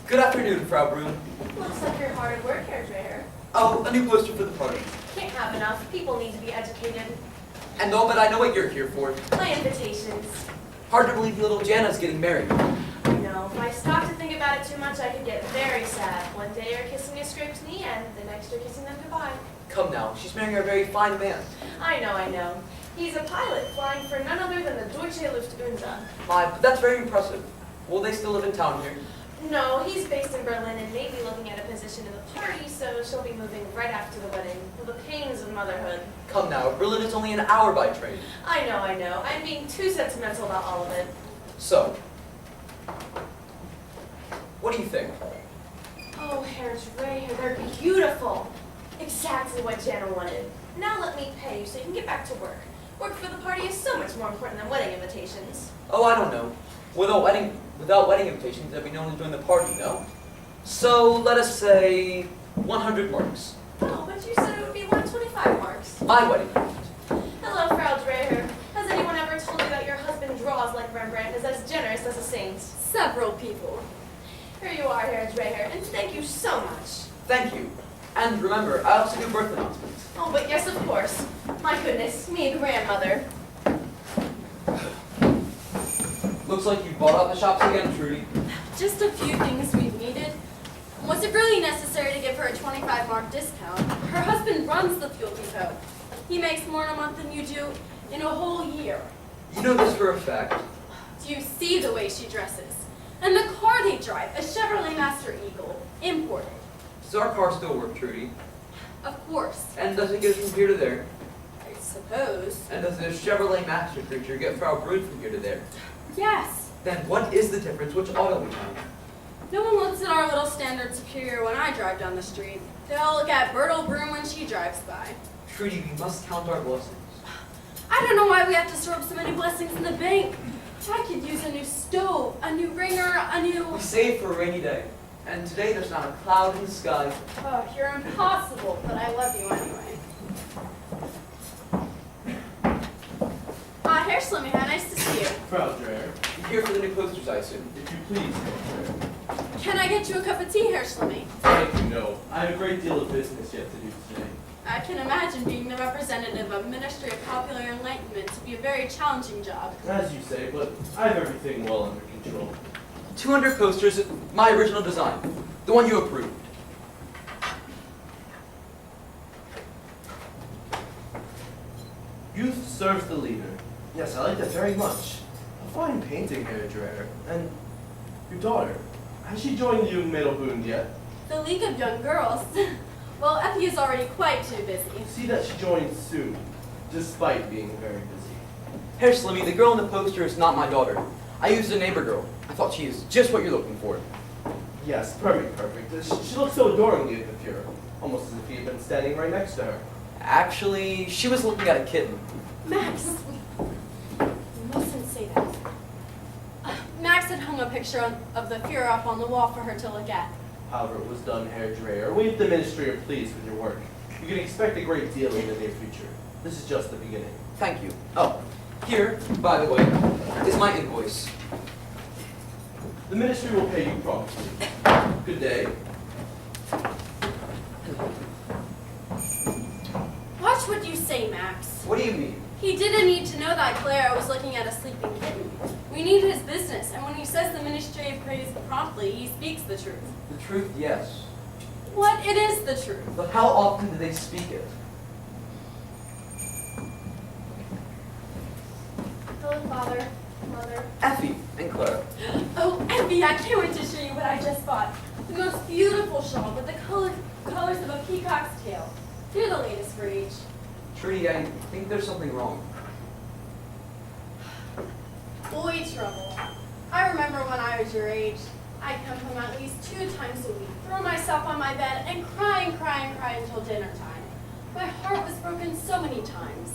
Good afternoon, Frau Brun. Looks like you're hard at work, hairdresser. Oh, a new poster for the party. Can't have enough. People need to be educated. And all but I know what you're here for. My invitations. Hard to believe little Jana's getting married. I know. If I stopped to think about it too much, I could get very sad. One day you're kissing a scraped knee, and the next you're kissing them goodbye. Come now, she's marrying a very fine man. I know. He's a pilot flying for none other than the Deutsche Lufthansa. My, but that's very impressive. Will they still live in town here? No, he's based in Berlin and maybe looking at a position in the party, so she'll be moving right after the wedding. The pains of motherhood. Come now, Berlin is only an hour by train. I know. I'm being too sentimental about all of it. So, what do you think? Oh, hairdresser, they're beautiful. Exactly what Jana wanted. Now let me pay you so you can get back to work. Work for the party is so much more important than wedding invitations. Oh, I don't know. Without wedding invitations, there'd be no one to join the party, no? So, let us say 100 marks. Oh, but you said it would be 125 marks. My wedding gift. Hello, Frau Dreher. Has anyone ever told you that your husband draws like Rembrandt is as generous as a saint? Several people. Here you are, Herr Dreher, and thank you so much. Thank you. And remember, I also do birth announcements. Oh, but yes, of course. My goodness, me a grandmother. Looks like you bought out the shops again, Trudy. Just a few things we've needed. Was it really necessary to give her a 25-mark discount? Her husband runs the fuel depot. He makes more in a month than you do in a whole year. You know this for a fact. Do you see the way she dresses? And the car they drive, a Chevrolet Master Eagle, imported. Does our car still work, Trudy? Of course, And does it get from here to there? I suppose. And does the Chevrolet Master creature get Frau Brun from here to there? Yes. Then what is the difference? Which auto we have? No one looks at our little standard Superior when I drive down the street. They all look at Bertle Broom when she drives by. Trudy, we must count our blessings. I don't know why we have to store up so many blessings in the bank. I could use a new stove, a new ringer, a new... We save for a rainy day. And today there's not a cloud in the sky. Oh, you're impossible, but I love you anyway. Herr Schlemmihan, nice to see you. Frau Dreher, You're here for the new posters, I assume. if you please, Frau Dreher. Can I get you a cup of tea, Herr Schlemmi? Thank you, no. I have a great deal of business yet to do today. I can imagine being the representative of Ministry of Popular Enlightenment to be a very challenging job. As you say, but I have everything well under control. 200 posters, my original design. The one you approved. Youth serves the leader. Yes, I like that very much. A fine painting, Herr Dreher. And your daughter, has she joined you in Mittelbund yet? The League of Young Girls. Well, Effie is already quite too busy. See that she joins soon, despite being very busy. Herr Slimmy, the girl in the poster is not my daughter. I used a neighbor girl. I thought she is just what you're looking for. Yes, perfect. She looks so adoringly at the Fuhrer, almost as if he had been standing right next to her. Actually, she was looking at a kitten. Max! You mustn't say that. Max had hung a picture of the Fuhrer up on the wall for her to look at. However it was done, Herr Dreher, we at the Ministry are pleased with your work. You can expect a great deal in the near future. This is just the beginning. Thank you. Oh, here, by the way, is my invoice. The Ministry will pay you promptly. Good day. Watch what you say, Max. What do you mean? He didn't need to know that Clara was looking at a sleeping kitten. We need his business, and when he says the Ministry pays promptly, he speaks the truth. The truth, yes. What? It is the truth. But how often do they speak it? Hello, Father, Mother. Effie and Clara. Oh, Effie, I can't wait to show you what I just bought. The most beautiful shawl with the colors of a peacock's tail. They're the latest for age. Trudy, I think there's something wrong. boy trouble. I remember when I was your age, I'd come home at least 2 times a week, throw myself on my bed, and cry until dinner time. My heart was broken so many times.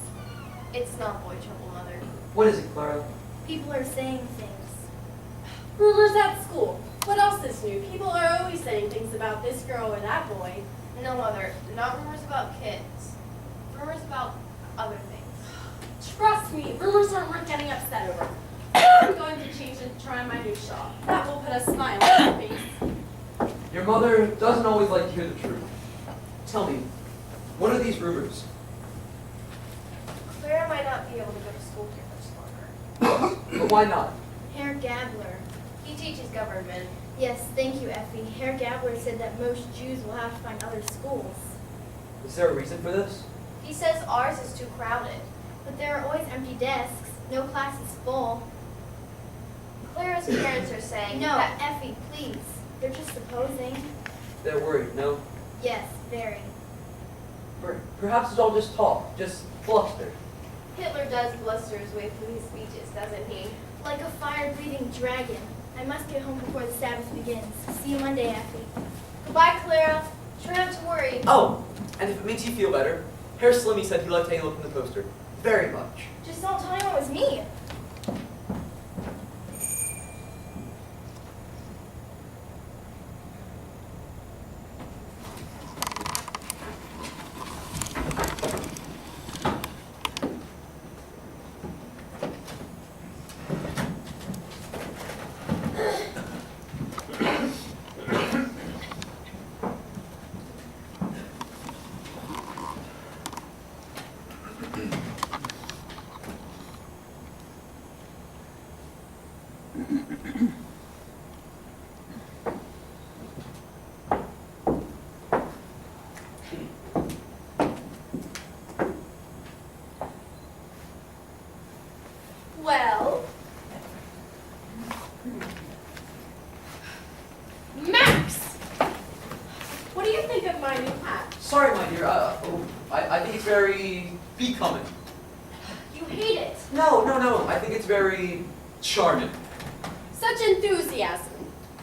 It's not boy trouble, Mother. What is it, Clara? People are saying things. Rumors at school. What else is new? People are always saying things about this girl or that boy. No, Mother, not rumors about kids. Rumors about other things. Trust me, rumors aren't worth getting upset over. I'm going to change and try my new shawl. That will put a smile on your face. Your mother doesn't always like to hear the truth. Tell me, what are these rumors? Clara might not be able to go to school here much longer. But why not? Herr Gabler. He teaches government. Yes, thank you, Effie. Herr Gabler said that most Jews will have to find other schools. Is there a reason for this? He says ours is too crowded. But there are always empty desks. No class is full. Clara's parents are saying No, that Effie, please. They're just supposing. They're worried, no? Yes, very. Perhaps it's all just talk, just bluster. Hitler does bluster his way through his speeches, doesn't he? Like a fire-breathing dragon. I must get home before the Sabbath begins. See you Monday, Effie. Goodbye, Clara. Try not to worry. Oh, and if it makes you feel better, Herr Slimmy said he liked how you look in the poster. Very much. Just don't tell anyone it was me. Well, Max! What do you think of my new hat? Sorry, my dear. I think it's very becoming. You hate it. No. I think it's very charming. Such enthusiasm.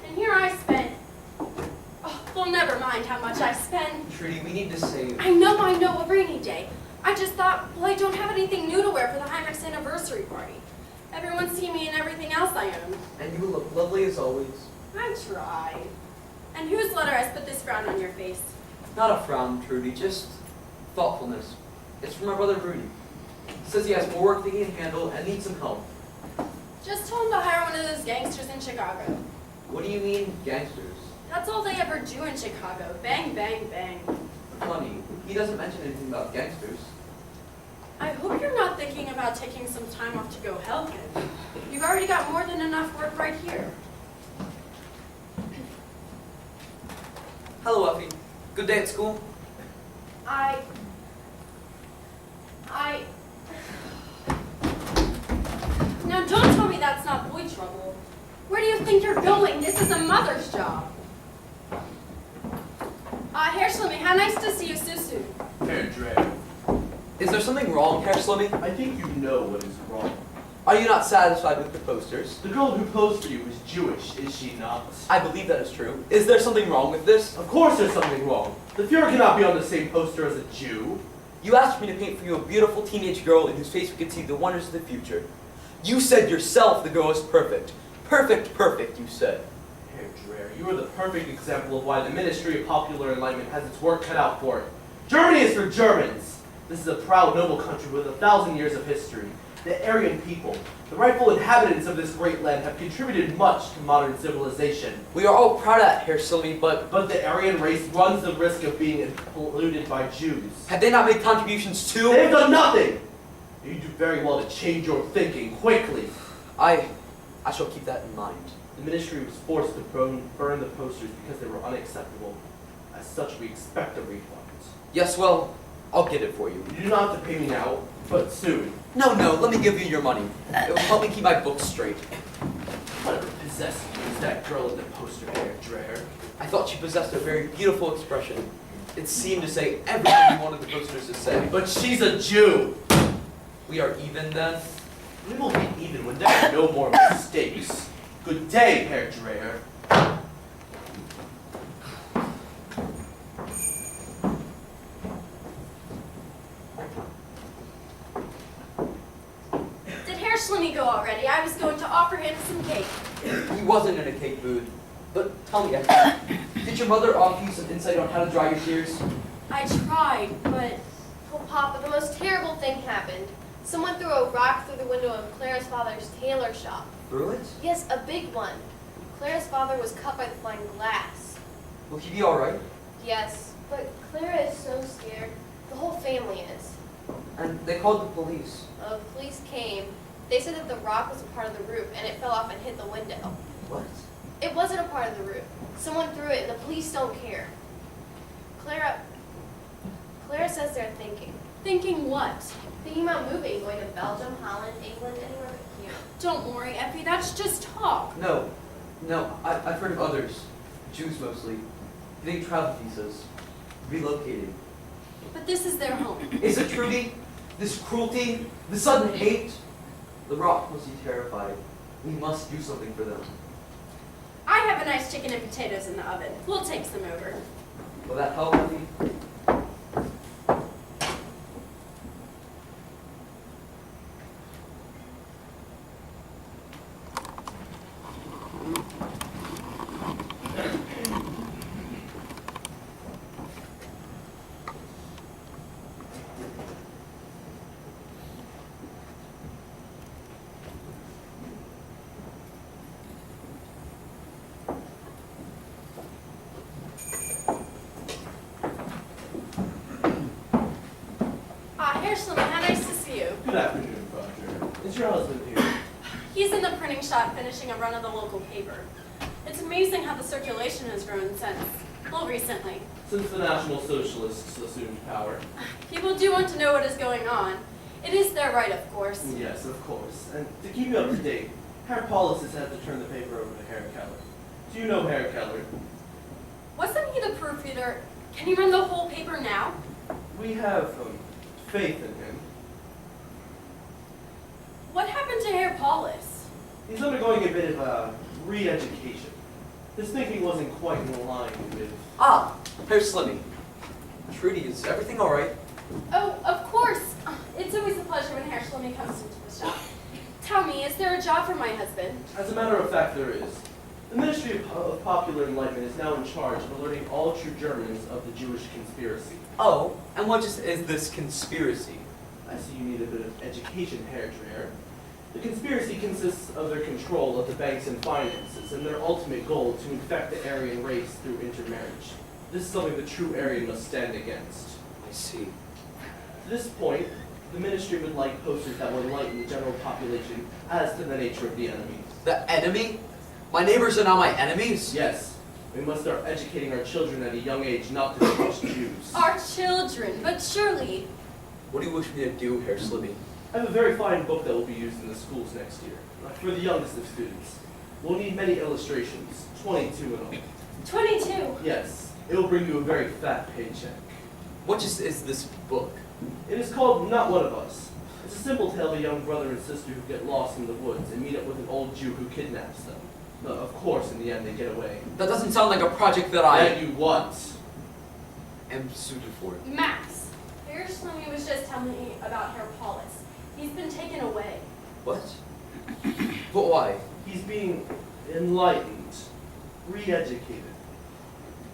And here I spent. Oh, well, never mind how much I spent. Trudy, we need to save. I know, a rainy day. I just thought, well, I don't have anything new to wear for the Heinrich's anniversary party. Everyone's seen me in everything else I own. And you look lovely as always. I tried. And whose letter has put this frown on your face? Not a frown, Trudy, just thoughtfulness. It's from my brother Rudy. He says he has more work than he can handle and needs some help. Just told him to hire one of those gangsters in Chicago. What do you mean, gangsters? That's all they ever do in Chicago. Bang, bang, bang. Funny, he doesn't mention anything about gangsters. I hope you're not thinking about taking some time off to go help him. You've already got more than enough work right here. Hello, Effie. Good day at school? Now don't tell me that's not boy trouble. Where do you think you're going? This is a mother's job. Herr Schlimme, how nice to see you so soon. Herr Dreher, Is there something wrong, Herr Slimmy? I think you know what is wrong. Are you not satisfied with the posters? The girl who posed for you is Jewish, is she not? I believe that is true. Is there something wrong with this? Of course there's something wrong. The Fuhrer cannot be on the same poster as a Jew. You asked me to paint for you a beautiful teenage girl in whose face we could see the wonders of the future. You said yourself the girl is perfect. Perfect, you said. Herr Dreher, you are the perfect example of why the Ministry of Popular Enlightenment has its work cut out for it. Germany is for Germans. This is a proud, noble country with 1,000 years of history. The Aryan people, the rightful inhabitants of this great land, have contributed much to modern civilization. We are all proud of that, Herr Slimmy, but But the Aryan race runs the risk of being polluted by Jews. had they not made contributions too? They've done nothing! You do very well to change your thinking quickly. I shall keep that in mind. The ministry was forced to burn the posters because they were unacceptable. As such, we expect a refund. Yes, well, I'll get it for you. You do not have to pay me now, but soon. No, let me give you your money. It will help me keep my books straight. Whatever possessed you is that girl in the poster, Herr Dreher. I thought she possessed a very beautiful expression. It seemed to say everything you wanted the posters to say. But she's a Jew! We are even then? We will be even when there are no more mistakes. Good day, Herr Dreher. Did Herr Schlimmy go already? I was going to offer him some cake. He wasn't in a cake mood. But tell me, Effie, did your mother offer you some insight on how to dry your tears? I tried, but Oh, Papa, the most terrible thing happened. Someone threw a rock through the window of Clara's father's tailor shop. Through it? Yes, a big one. Clara's father was cut by the flying glass. Will he be alright? Yes, but Clara is so scared. The whole family is. And they called the police. The police came. They said that the rock was a part of the roof and it fell off and hit the window. What? It wasn't a part of the roof. Someone threw it and the police don't care. Clara says they're thinking. thinking what? Thinking about moving, going to Belgium, Holland, England, anywhere but here. Don't worry, Effie, that's just talk. No, I've heard of others, Jews mostly, getting travel visas, relocating. But this is their home. Is it Trudy? This cruelty? The sudden hate? The Rock must be terrified. We must do something for them. I have a nice chicken and potatoes in the oven. We'll take some over. Will that help, Effie? Herr Schlimmer, how nice to see you. Good afternoon, Roger. Is your husband here? He's in the printing shop finishing a run of the local paper. It's amazing how the circulation has grown recently. Since the National Socialists assumed power. People do want to know what is going on. It is their right, of course. Yes, of course. And to keep you up to date, Herr Paulus has had to turn the paper over to Herr Keller. Do you know Herr Keller? Wasn't he the proofreader? Can he run the whole paper now? We have faith in him. What happened to Herr Paulus? He's undergoing a bit of a re-education. His thinking wasn't quite in line with... Ah, Herr Slimmy. Trudy, is everything all right? Oh, of course. It's always a pleasure when Herr Schlimmy comes into the shop. Tell me, is there a job for my husband? As a matter of fact, there is. The Ministry of Popular Enlightenment is now in charge of alerting all true Germans of the Jewish conspiracy. Oh, and what is this conspiracy? I see you need a bit of education, Herr Dreher. The conspiracy consists of their control of the banks and finances, and their ultimate goal to infect the Aryan race through intermarriage. This is something the true Aryan must stand against. I see. To this point, the ministry would like posters that will enlighten the general population as to the nature of the enemy. The enemy? My neighbors are not my enemies? Yes, we must start educating our children at a young age not to trust Jews. Our children, but surely. What do you wish me to do, Herr Slimmy? I have a very fine book that will be used in the schools next year, for the youngest of students. We'll need many illustrations, 22 in all. 22. Yes, it will bring you a very fat paycheck. What is this book? It is called Not One of Us. It's a simple tale of a young brother and sister who get lost in the woods and meet up with an old Jew who kidnaps them. But of course, in the end, they get away. That doesn't sound like a project that I That you what? am suited for. Max, Herr Schlimmy was just telling me about Herr Paulus. He's been taken away. What? But why? He's being enlightened, re-educated.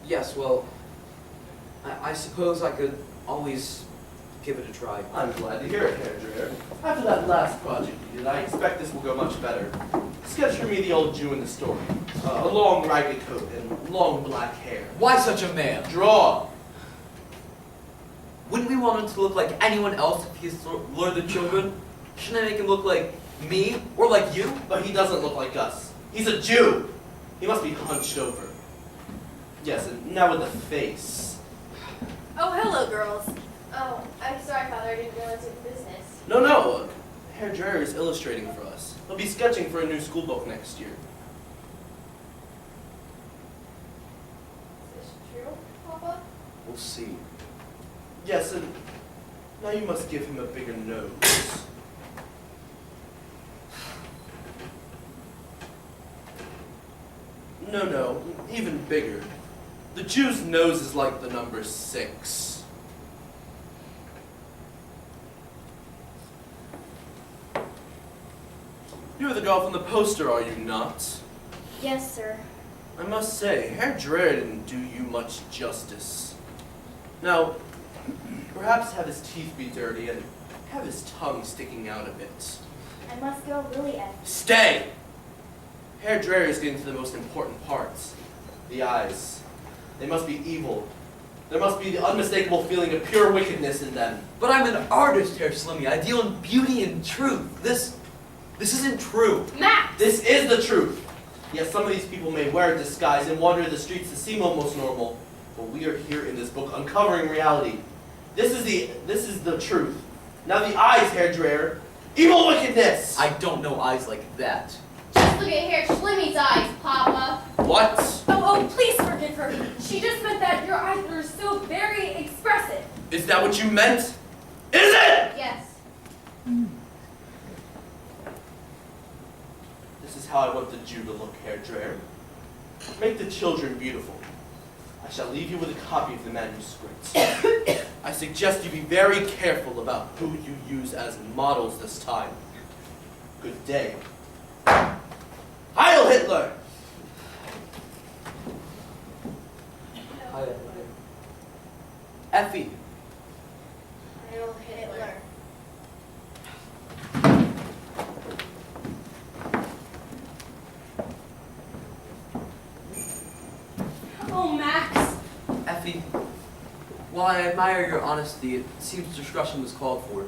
Yes, well, I suppose I could always give it a try. I'm glad to hear it, Herr Dreher. After that last project you did, I expect this will go much better. Sketch for me the old Jew in the story. A long ragged coat and long black hair. Why such a man? Draw! Wouldn't we want him to look like anyone else if he's lured the children? Shouldn't I make him look like me? Or like you? But he doesn't look like us. He's a Jew! He must be hunched over. Yes, and now with the face. Oh, hello, girls. Oh, I'm sorry, Father, I didn't realize you had business. No, Herr Dreher is illustrating for us. He'll be sketching for a new school book next year. Is this true, Papa? We'll see. Yes, and now you must give him a bigger nose. No, even bigger. The Jew's nose is like the number 6. You're the girl from the poster, are you not? Yes, sir. I must say, Herr Dreher didn't do you much justice. Now, perhaps have his teeth be dirty and have his tongue sticking out a bit. I must go, really, Effie. Stay! Herr Dreher is getting to the most important parts. The eyes. They must be evil. There must be the unmistakable feeling of pure wickedness in them. But I'm an artist, Herr Slimmy. I deal in beauty and truth. This isn't true. Max! This is the truth. Yes, some of these people may wear a disguise and wander the streets to seem almost normal, but we are here in this book uncovering reality. This is the truth. Now the eyes, Herr Dreher. Evil wickedness! I don't know eyes like that. Just look at Herr Schlimmy's eyes, Papa. What? Oh, please forgive her. She just meant that your eyes were so very expressive. Is that what you meant? Is it? Yes. This is how I want the Jew to look, Herr Dreher. Make the children beautiful. I shall leave you with a copy of the manuscript. I suggest you be very careful about who you use as models this time. Good day. Heil Hitler! Effie. Heil Hitler. Oh, Max. Effie, while I admire your honesty, it seems discretion was called for.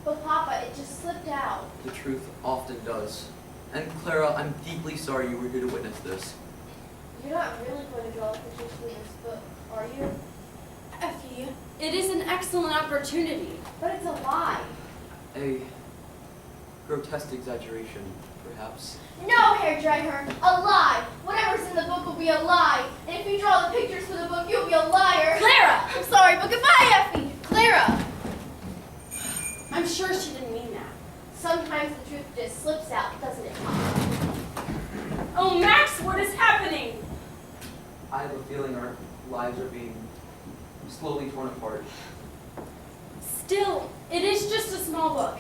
But Papa, it just slipped out. The truth often does. And Clara, I'm deeply sorry you were here to witness this. You're not really going to draw the pictures for this book, are you? Effie, it is an excellent opportunity. But it's a lie. A grotesque exaggeration, perhaps. No, Herr Dreher, a lie. Whatever's in the book will be a lie. And if you draw the pictures for the book, you'll be a liar. Clara! I'm sorry, but goodbye, Effie. Clara! I'm sure she didn't mean that. Sometimes the truth just slips out, doesn't it, Papa? Oh, Max, what is happening? I have a feeling our lives are being slowly torn apart. Still, it is just a small book.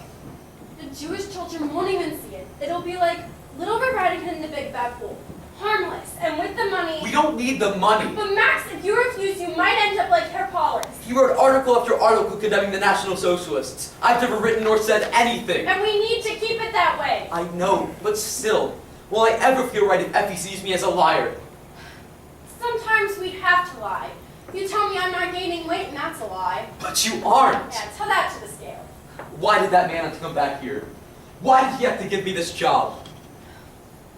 The Jewish children won't even see it. It'll be like Little Red Riding Hood in the Big Bad Pool. Harmless, and with the money... We don't need the money! But Max, if you refuse, you might end up like Herr Paulus. He wrote article after article condemning the National Socialists. I've never written nor said anything. And we need to keep it that way. I know, but still, will I ever feel right if Effie sees me as a liar? Sometimes we have to lie. You tell me I'm not gaining weight, and that's a lie. But you aren't! Yeah, tell that to the scale. Why did that man have to come back here? Why did he have to give me this job?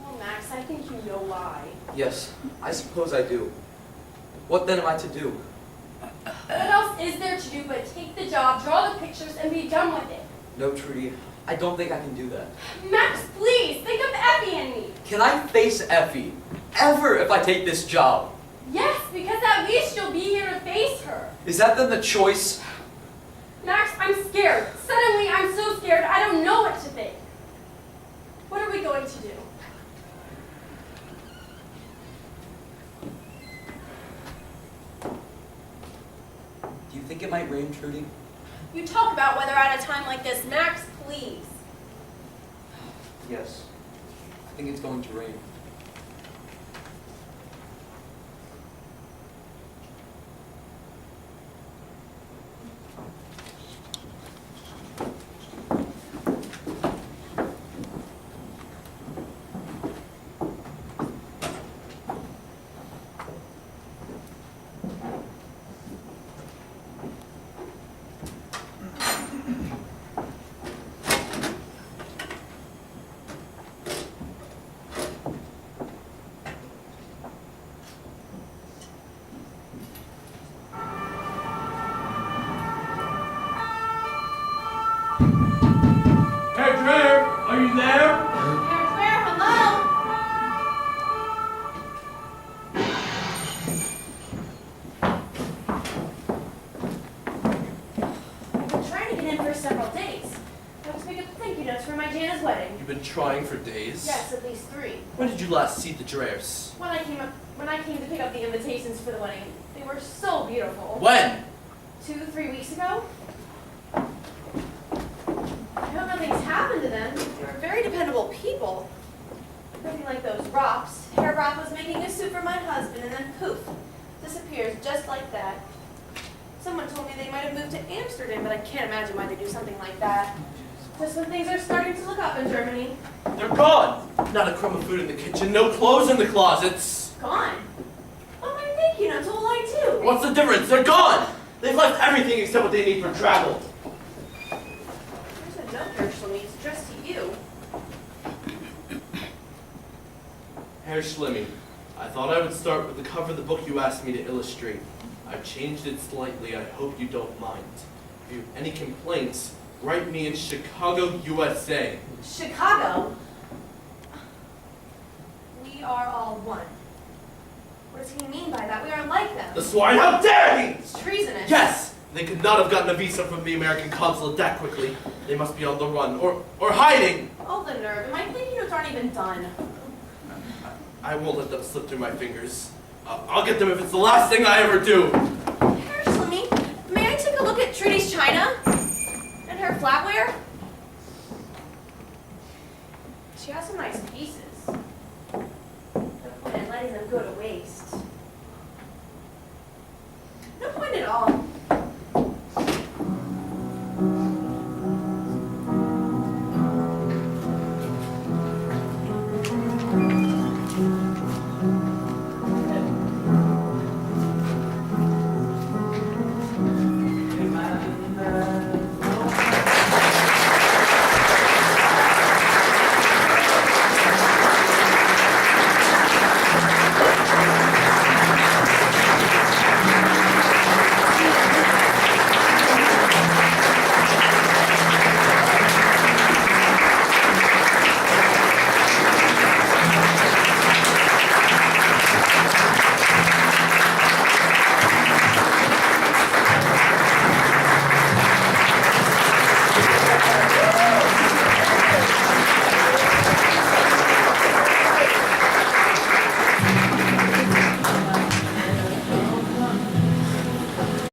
Well, Max, I think you know why. Yes, I suppose I do. What then am I to do? What else is there to do but take the job, draw the pictures, and be done with it? No, Trudy, I don't think I can do that. Max, please, think of Effie and me. Can I face Effie? Ever if I take this job? Yes, because at least you'll be here to face her. Is that then the choice? Max, I'm scared. Suddenly, I'm so scared, I don't know what to think. What are we going to do? Do you think it might rain, Trudy? You talk about weather at a time like this. Max, please. Yes. I think it's going to rain. Herr Dreher, are you there? Herr Dreher, hello? I've been trying to get in for several days. I was making thank you notes for my Jana's wedding. You've been trying for days? Yes, at least 3. When did you last see the Dreyers? When I came to pick up the invitations for the wedding, they were so beautiful. When? 2-3 weeks ago. I hope nothing's happened to them. They were very dependable people. Nothing like those Rops. Herr Rop was making a soup for my husband and then poof, disappears just like that. Someone told me they might have moved to Amsterdam, but I can't imagine why they do something like that. Just when things are starting to look up in Germany. They're gone! Not a crumb of food in the kitchen, no clothes in the closets. Gone. What am I thinking? I'm told I too. What's the difference? They're gone! They've left everything except what they need for travel. There's a note here, Shlomi. It's addressed to you. Herr Schlimming, I thought I would start with the cover of the book you asked me to illustrate. I've changed it slightly. I hope you don't mind. If you have any complaints, write me in Chicago, USA. Chicago? We are all one. What does he mean by that? We are like them. The swine, how dare he! It's treasonous. Yes! They could not have gotten a visa from the American consulate that quickly. They must be on the run, or hiding! Oh, the nerve. And my thinking notes aren't even done. I won't let them slip through my fingers. I'll get them if it's the last thing I ever do. Herr Shlomi, may I take a look at Trudy's china?